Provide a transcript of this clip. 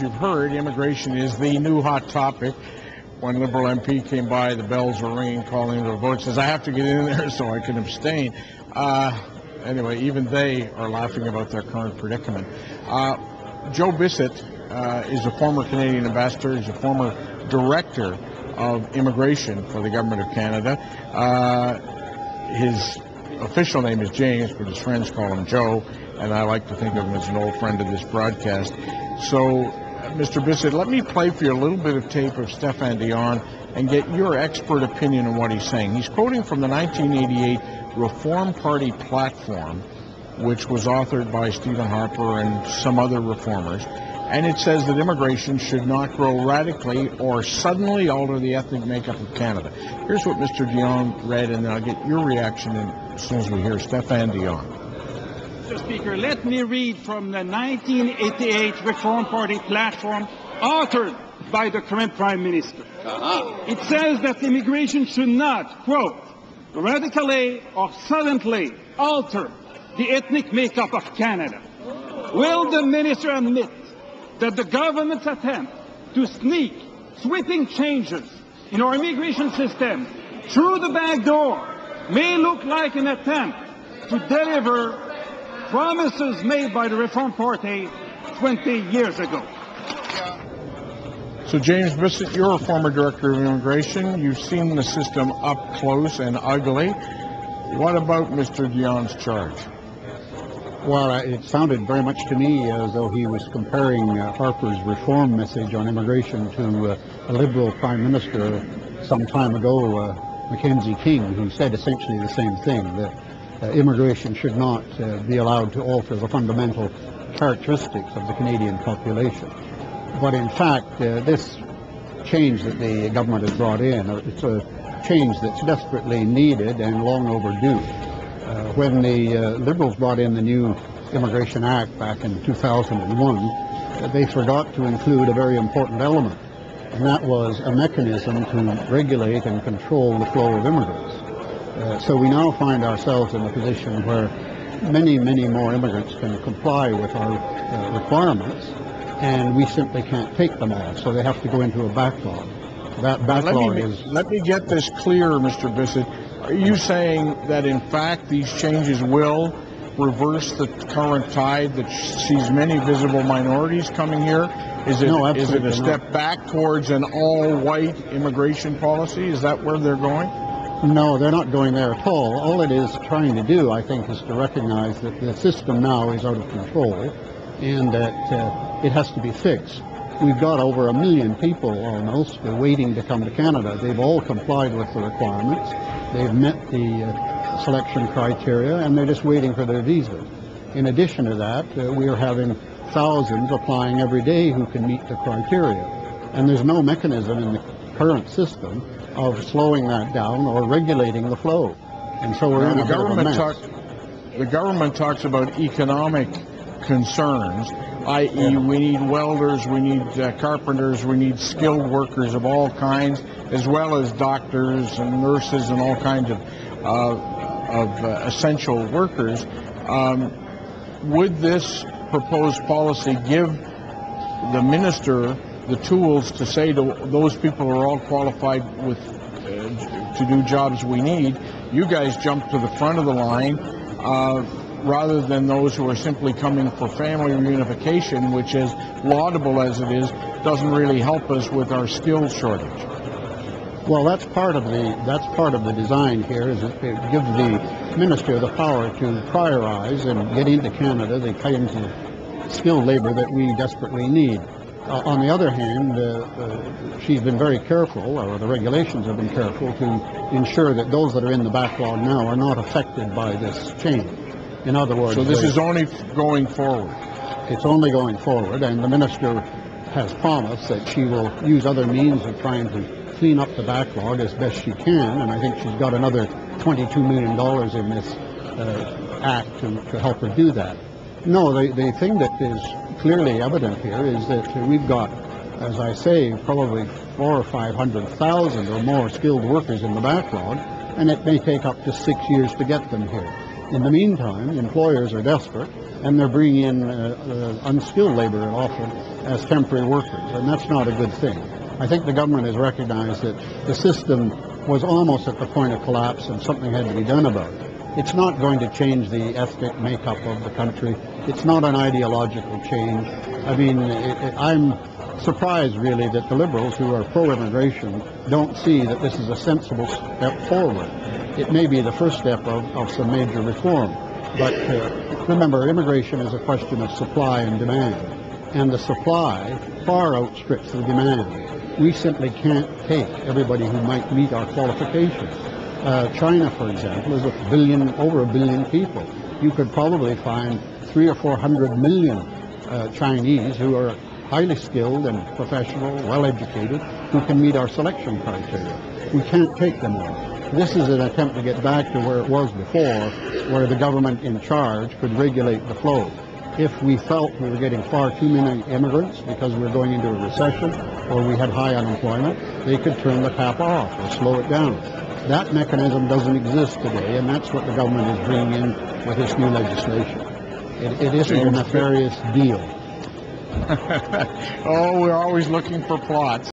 You've heard immigration is the new hot topic. When Liberal MP came by, the bells were ringing, calling him to a vote. Says, I have to get in there so I can abstain. Anyway, even they are laughing about their current predicament. Joe Bisit is a former Canadian ambassador. He's a former director of immigration for the government of Canada. His official name is James, but his friends call him Joe, and I like to think of him as an old friend of this broadcast. So, Mr. Bisit, let me play for you a little bit of tape of Stéphane Dion and get your expert opinion on what he's saying. He's quoting from the 1988 Reform Party platform, which was authored by Stephen Harper and some other reformers, and it says that immigration should not grow radically or suddenly alter the ethnic makeup of Canada. Here's what Mr. Dion read, and I'll get your reaction as soon as we hear Stéphane Dion. Mr. Speaker, let me read from the 1988 Reform Party platform authored by the current Prime Minister. It says that immigration should not, quote, radically or suddenly alter the ethnic makeup of Canada. Will the Minister admit that the government's attempt to sneak sweeping changes in our immigration system through the back door may look like an attempt to deliver promises made by the Reform Party 20 years ago? So, James Bisit, you're a former director of immigration. You've seen the system up close and ugly. What about Mr. Dion's charge? Well, it sounded very much to me as though he was comparing Harper's reform message on immigration to a Liberal Prime Minister some time ago, Mackenzie King, who said essentially the same thing, that immigration should not be allowed to alter the fundamental characteristics of the Canadian population. But in fact, this change that the government has brought in, it's a change that's desperately needed and long overdue. When the Liberals brought in the new Immigration Act back in 2001, they forgot to include a very important element, and that was a mechanism to regulate and control the flow of immigrants. So we now find ourselves in a position where many, many more immigrants can comply with our requirements, and we simply can't take them all, so they have to go into a backlog. That backlog Let me get this clear, Mr. Bisit. Are you saying that, in fact, these changes will reverse the current tide that sees many visible minorities coming here? No, is it a step not. back towards an all-white immigration policy? Is that where they're going? No, they're not going there at all. All it is trying to do, I think, is to recognize that the system now is out of control and that it has to be fixed. We've got over 1 million people almost waiting to come to Canada. They've all complied with the requirements. They've met the selection criteria, and they're just waiting for their visas. In addition to that, we are having thousands applying every day who can meet the criteria. And there's no mechanism in the current system of slowing that down or regulating the flow. And so we're in a bit of a mess. The government talks about economic concerns, i.e. we need welders, we need carpenters, we need skilled workers of all kinds, as well as doctors and nurses and all kinds of essential workers. Would this proposed policy give the minister the tools to say to those people who are all qualified with to do jobs we need, you guys jump to the front of the line, rather than those who are simply coming for family reunification, which, as laudable as it is, doesn't really help us with our skills shortage? Well, that's part of the design here, is it gives the minister the power to prioritize and get into Canada the kinds of skilled labor that we desperately need. On the other hand, she's been very careful, or the regulations have been careful, to ensure that those that are in the backlog now are not affected by this change. In other words, so this is only going forward. It's only going forward, and the minister has promised that she will use other means of trying to clean up the backlog as best she can, and I think she's got another $22 million in this act to help her do that. No, the thing that is clearly evident here is that we've got, as I say, probably 400,000 or 500,000 or more skilled workers in the backlog, and it may take up to 6 years to get them here. In the meantime, employers are desperate, and they're bringing in unskilled labor often as temporary workers, and that's not a good thing. I think the government has recognized that the system was almost at the point of collapse and something had to be done about it. It's not going to change the ethnic makeup of the country. It's not an ideological change. I mean, I'm surprised really that the Liberals, who are pro-immigration, don't see that this is a sensible step forward. It may be the first step of some major reform. But remember, immigration is a question of supply and demand. And the supply far outstrips the demand. We simply can't take everybody who might meet our qualifications. China, for example, is over a billion people. You could probably find 300 or 400 million Chinese who are highly skilled and professional, well-educated, who can meet our selection criteria. We can't take them all. This is an attempt to get back to where it was before, where the government in charge could regulate the flow. If we felt we were getting far too many immigrants because we were going into a recession or we had high unemployment, they could turn the tap off or slow it down. That mechanism doesn't exist today, and that's what the government is bringing in with this new legislation. It isn't a nefarious deal. Oh, we're always looking for plots.